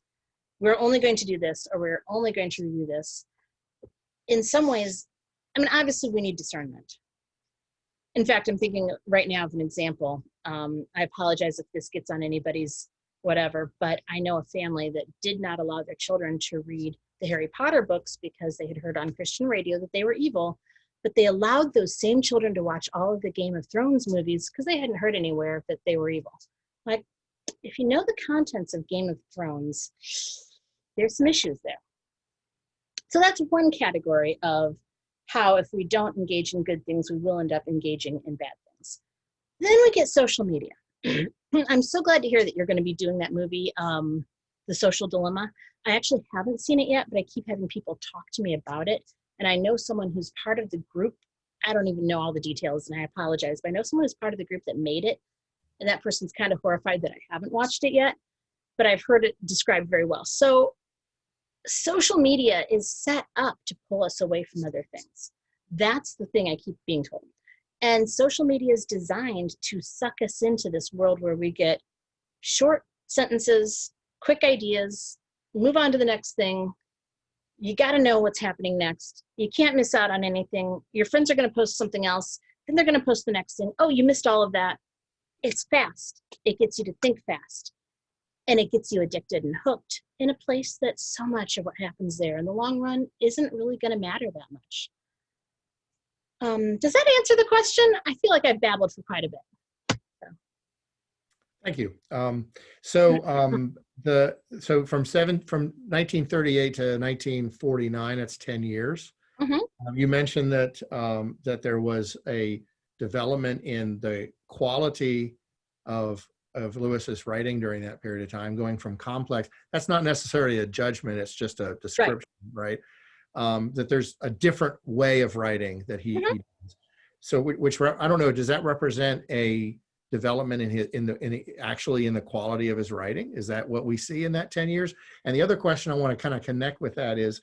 we're only going to do this, or we're only going to review this. In some ways, I mean, obviously we need discernment. In fact, I'm thinking right now of an example. I apologize if this gets on anybody's whatever, but I know a family that did not allow their children to read the Harry Potter books because they had heard on Christian radio that they were evil, but they allowed those same children to watch all of the Game of Thrones movies because they hadn't heard anywhere that they were evil. Like, if you know the contents of Game of Thrones, there's some issues there. So that's one category of how if we don't engage in good things, we will end up engaging in bad things. Then we get social media. I'm so glad to hear that you're going to be doing that movie, The Social Dilemma. I actually haven't seen it yet, but I keep having people talk to me about it. And I know someone who's part of the group. I don't even know all the details, and I apologize, but I know someone who's part of the group that made it. And that person's kind of horrified that I haven't watched it yet, but I've heard it described very well. So social media is set up to pull us away from other things. That's the thing I keep being told. And social media is designed to suck us into this world where we get short sentences, quick ideas, move on to the next thing. You got to know what's happening next. You can't miss out on anything. Your friends are going to post something else, then they're going to post the next thing. Oh, you missed all of that. It's fast. It gets you to think fast. And it gets you addicted and hooked in a place that so much of what happens there in the long run isn't really going to matter that much. Does that answer the question? I feel like I've babbled for quite a bit. Thank you. So from 1938 to 1949, that's 10 years. Mm-hmm. You mentioned that that there was a development in the quality of Lewis's writing during that period of time, going from complex. That's not necessarily a judgment; it's just a description, right? That there's a different way of writing that he does. So, which I don't know, does that represent a development in the quality of his writing? Is that what we see in that 10 years? And the other question I want to kind of connect with that is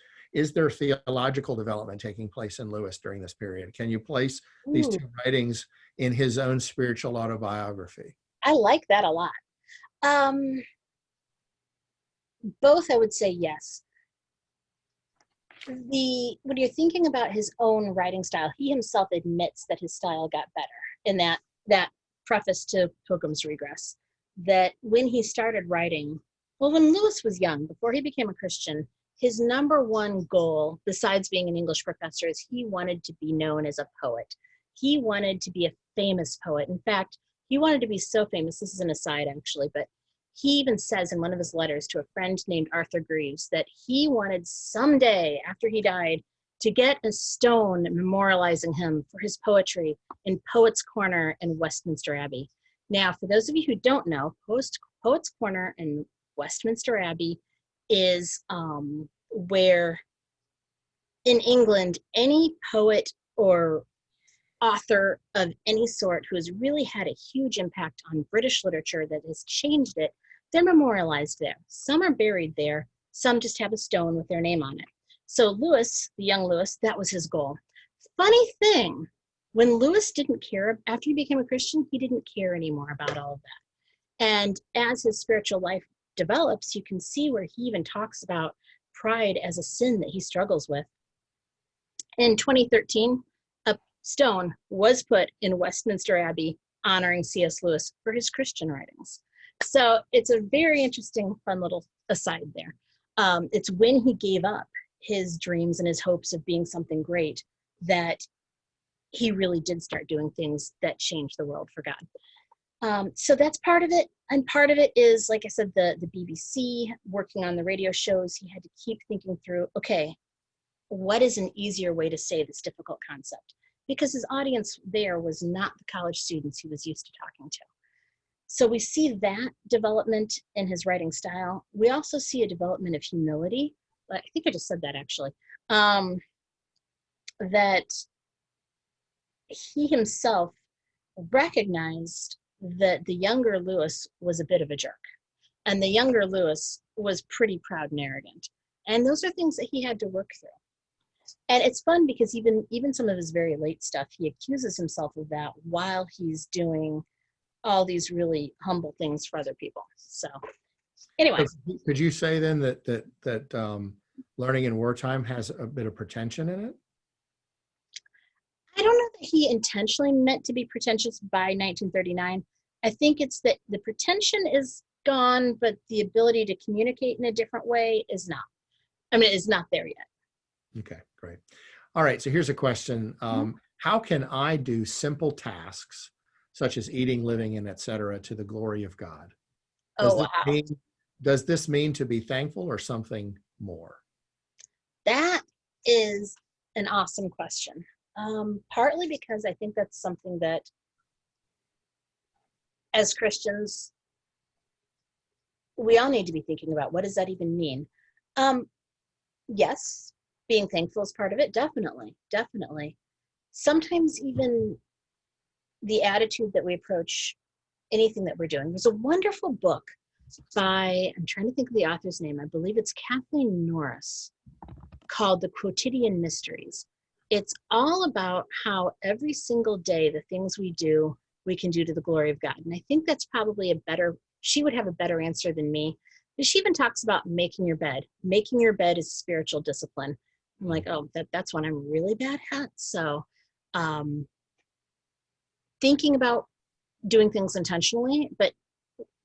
there theological development taking place in Lewis during this period? Can you place these two writings in his own spiritual autobiography? I like that a lot. Both, I would say yes. When you're thinking about his own writing style, he himself admits that his style got better in that preface to Pilgrim's Regress, that when he started writing, well, when Lewis was young, before he became a Christian, his number one goal, besides being an English professor, is he wanted to be known as a poet. He wanted to be a famous poet. In fact, he wanted to be so famous, this is an aside actually, but he even says in one of his letters to a friend named Arthur Greaves that he wanted someday, after he died, to get a stone memorializing him for his poetry in Poets' Corner in Westminster Abbey. Now, for those of you who don't know, Poets' Corner in Westminster Abbey is where in England, any poet or author of any sort who has really had a huge impact on British literature that has changed it, they're memorialized there. Some are buried there, some just have a stone with their name on it. So Lewis, the young Lewis, that was his goal. Funny thing, when Lewis didn't care, after he became a Christian, he didn't care anymore about all of that. And as his spiritual life develops, you can see where he even talks about pride as a sin that he struggles with. In 2013, a stone was put in Westminster Abbey honoring C.S. Lewis for his Christian writings. So it's a very interesting, fun little aside there. It's when he gave up his dreams and his hopes of being something great that he really did start doing things that changed the world for God. So that's part of it. And part of it is, like I said, the BBC, working on the radio shows, he had to keep thinking through, okay, what is an easier way to say this difficult concept? Because his audience there was not the college students he was used to talking to. So we see that development in his writing style. We also see a development of humility. I think I just said that actually. That he himself recognized that the younger Lewis was a bit of a jerk. And the younger Lewis was pretty proud and arrogant. And those are things that he had to work through. And it's fun because even some of his very late stuff, he accuses himself of that while he's doing all these really humble things for other people. So anyway. Could you say then that Learning in Wartime has a bit of pretension in it? I don't know that he intentionally meant to be pretentious by 1939. I think it's that the pretension is gone, but the ability to communicate in a different way is not. I mean, it's not there yet. Okay, great. All right, so here's a question. Mhm. How can I do simple tasks such as eating, living, and etc. to the glory of God? Does Oh, this wow. mean does this mean to be thankful or something more? That is an awesome question. Partly because I think that's something that as Christians, we all need to be thinking about. What does that even mean? Um, yes, being thankful is part of it. Definitely, definitely. Sometimes even the attitude that we approach anything that we're doing. There's a wonderful book by, I'm trying to think of the author's name. I believe it's Kathleen Norris, called The Quotidian Mysteries. It's all about how every single day the things we do, we can do to the glory of God. And I think that's probably she would have a better answer than me. But she even talks about making your bed. Making your bed is spiritual discipline. I'm like, oh, that's one I'm really bad at. So thinking about doing things intentionally, but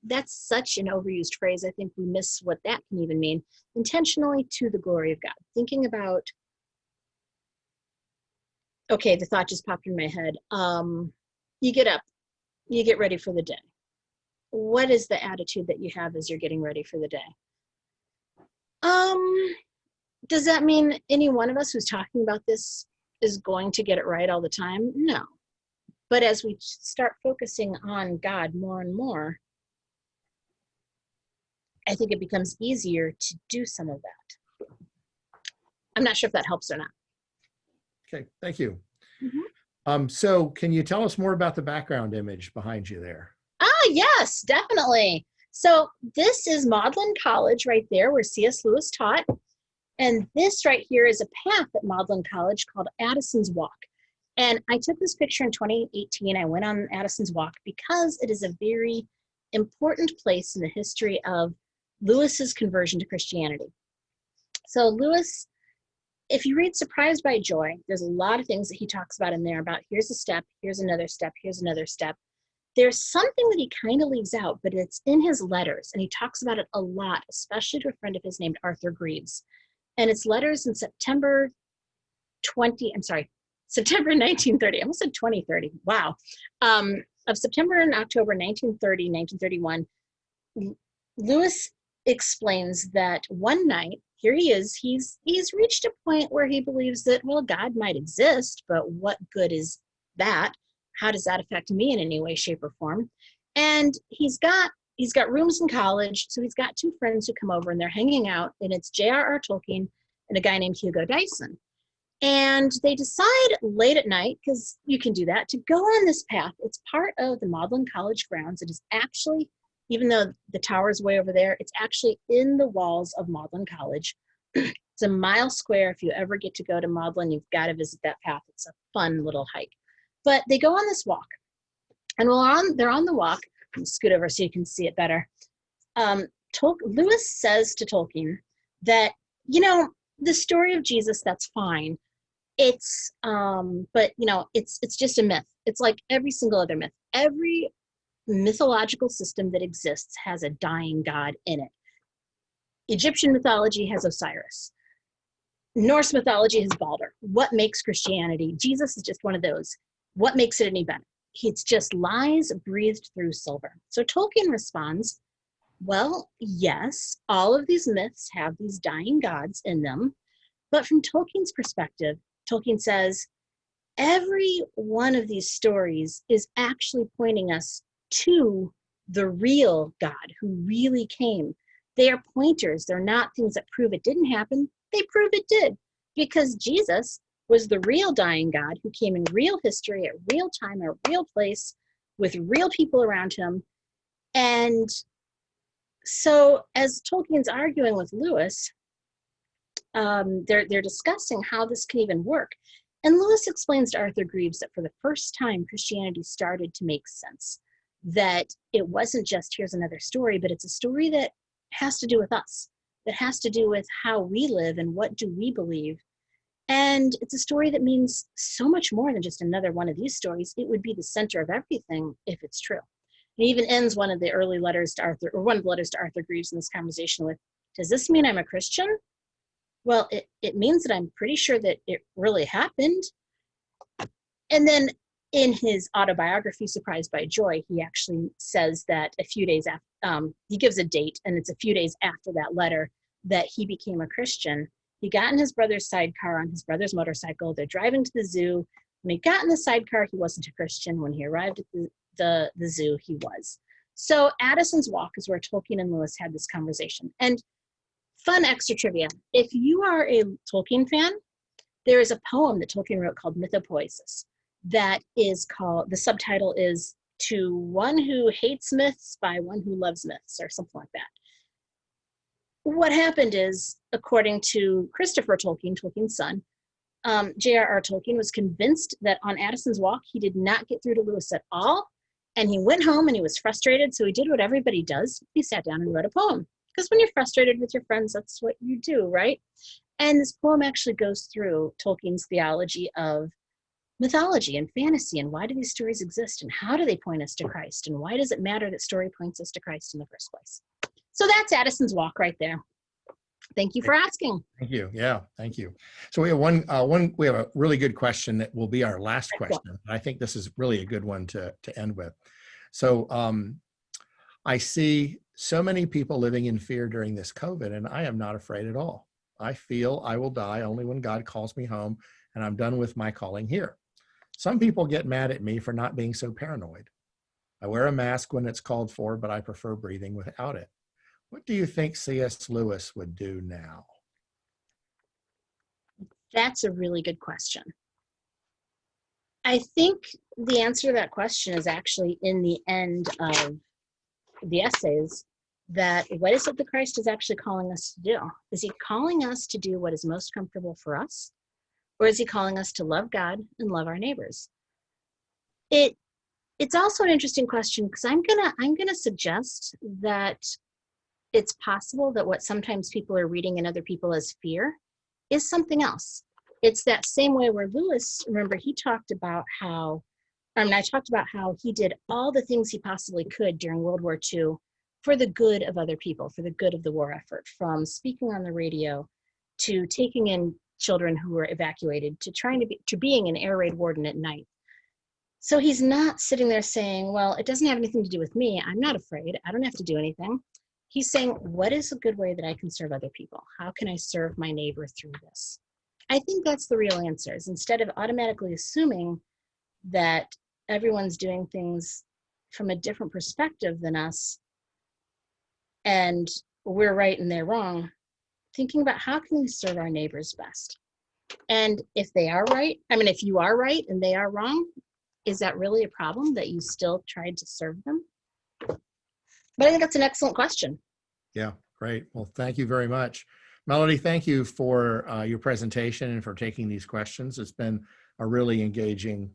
that's such an overused phrase. I think we miss what that can even mean. Intentionally to the glory of God. Thinking about, okay, the thought just popped in my head. You get up, you get ready for the day. What is the attitude that you have as you're getting ready for the day? Does that mean any one of us who's talking about this is going to get it right all the time? No. But as we start focusing on God more and more, I think it becomes easier to do some of that. I'm not sure if that helps or not. Okay, thank you. Mm-hmm. So can you tell us more about the background image behind you there? Yes, definitely. So this is Magdalen College right there where C.S. Lewis taught. And this right here is a path at Magdalen College called Addison's Walk. And I took this picture in 2018. I went on Addison's Walk because it is a very important place in the history of Lewis's conversion to Christianity. So Lewis, if you read Surprised by Joy, there's a lot of things that he talks about in there about here's a step, here's another step, here's another step. There's something that he kind of leaves out, but it's in his letters, and he talks about it a lot, especially to a friend of his named Arthur Greaves. And it's letters in September 1930. I almost said 2030. Wow. Of September and October 1930, 1931, Lewis explains that one night, here he is, he's reached a point where he believes that, well, God might exist, but what good is that? How does that affect me in any way, shape, or form? And he's got rooms in college, so he's got two friends who come over and they're hanging out, and it's J.R.R. Tolkien and a guy named Hugo Dyson. And they decide late at night, because you can do that, to go on this path. It's part of the Magdalen College grounds. It is actually, even though the tower is way over there, it's actually in the walls of Magdalen College. It's a mile square. If you ever get to go to Magdalen, you've got to visit that path. It's a fun little hike. But they go on this walk. And while they're on the walk, I'm gonna scoot over so you can see it better. Lewis says to Tolkien that, the story of Jesus, that's fine. But it's just a myth. It's like every single other myth. Every mythological system that exists has a dying god in it. Egyptian mythology has Osiris. Norse mythology has Balder. What makes Christianity? Jesus is just one of those. What makes it any better? It's just lies breathed through silver. So Tolkien responds, well, yes, all of these myths have these dying gods in them. But from Tolkien's perspective, Tolkien says, every one of these stories is actually pointing us to the real God who really came. They are pointers. They're not things that prove it didn't happen. They prove it did, because Jesus was the real dying God who came in real history at real time, at a real place, with real people around him. And so as Tolkien's arguing with Lewis, they're discussing how this can even work. And Lewis explains to Arthur Greaves that for the first time, Christianity started to make sense, that it wasn't just here's another story, but it's a story that has to do with us, that has to do with how we live and what do we believe. And it's a story that means so much more than just another one of these stories. It would be the center of everything if it's true. It even ends one of the early letters to Arthur, or one of the letters to Arthur Greaves in this conversation with, does this mean I'm a Christian? Well, it means that I'm pretty sure that it really happened. And then in his autobiography, Surprised by Joy, he actually says that a few days after, he gives a date, and it's a few days after that letter that he became a Christian. He got in his brother's sidecar on his brother's motorcycle. They're driving to the zoo. When he got in the sidecar, he wasn't a Christian. When he arrived at the zoo, he was. So Addison's Walk is where Tolkien and Lewis had this conversation. And fun extra trivia, if you are a Tolkien fan, there is a poem that Tolkien wrote called Mythopoesis that is called, the subtitle is To One Who Hates Myths by One Who Loves Myths, or something like that. What happened is, according to Christopher Tolkien, Tolkien's son, J.R.R. Tolkien was convinced that on Addison's Walk, he did not get through to Lewis at all. And he went home and he was frustrated. So he did what everybody does. He sat down and wrote a poem. Because when you're frustrated with your friends, that's what you do, right? And this poem actually goes through Tolkien's theology of mythology and fantasy, and why do these stories exist, and how do they point us to Christ, and why does it matter that story points us to Christ in the first place? So that's Addison's Walk right there. Thank you for asking. Thank you. Yeah, thank you. So we have we have a really good question that will be our last question. I think this is really a good one to end with. So I see so many people living in fear during this COVID, and I am not afraid at all. I feel I will die only when God calls me home, and I'm done with my calling here. Some people get mad at me for not being so paranoid. I wear a mask when it's called for, but I prefer breathing without it. What do you think C.S. Lewis would do now? That's a really good question. I think the answer to that question is actually in the end of the essays, that what is it that Christ is actually calling us to do? Is he calling us to do what is most comfortable for us? Or is he calling us to love God and love our neighbors? It's also an interesting question, because I'm gonna suggest that it's possible that what sometimes people are reading in other people as fear is something else. It's that same way where Lewis, remember, he talked about how, I talked about how he did all the things he possibly could during World War II for the good of other people, for the good of the war effort, from speaking on the radio to taking in children who were evacuated to being an air raid warden at night. So he's not sitting there saying, well, it doesn't have anything to do with me. I'm not afraid. I don't have to do anything. He's saying, what is a good way that I can serve other people? How can I serve my neighbor through this? I think that's the real answer, is instead of automatically assuming that everyone's doing things from a different perspective than us and we're right and they're wrong, thinking about how can we serve our neighbors best? And if they are right, if you are right and they are wrong, is that really a problem that you still tried to serve them? But I think that's an excellent question. Yeah, great. Well, thank you very much. Melody, thank you for your presentation and for taking these questions. It's been a really engaging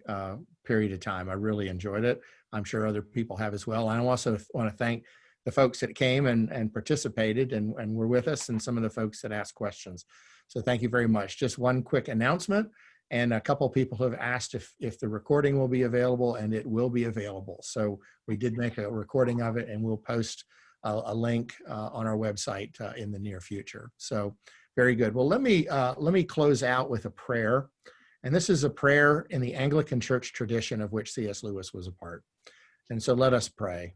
period of time. I really enjoyed it. I'm sure other people have as well. I also want to thank the folks that came and participated and were with us, and some of the folks that asked questions. So thank you very much. Just one quick announcement. And a couple of people have asked if the recording will be available, and it will be available. So we did make a recording of it, and we'll post a link on our website in the near future. So very good. Well, let me close out with a prayer. And this is a prayer in the Anglican Church tradition of which C.S. Lewis was a part. And so let us pray.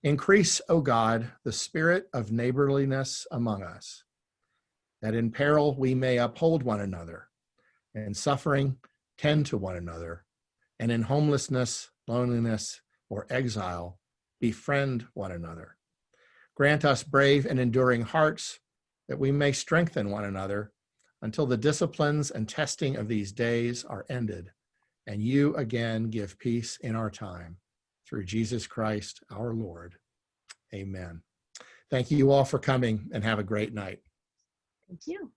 Increase, O God, the spirit of neighborliness among us, that in peril we may uphold one another, in suffering tend to one another, and in homelessness, loneliness, or exile befriend one another. Grant us brave and enduring hearts, that we may strengthen one another until the disciplines and testing of these days are ended, and you again give peace in our time. Through Jesus Christ, our Lord. Amen. Thank you all for coming, and have a great night. Thank you.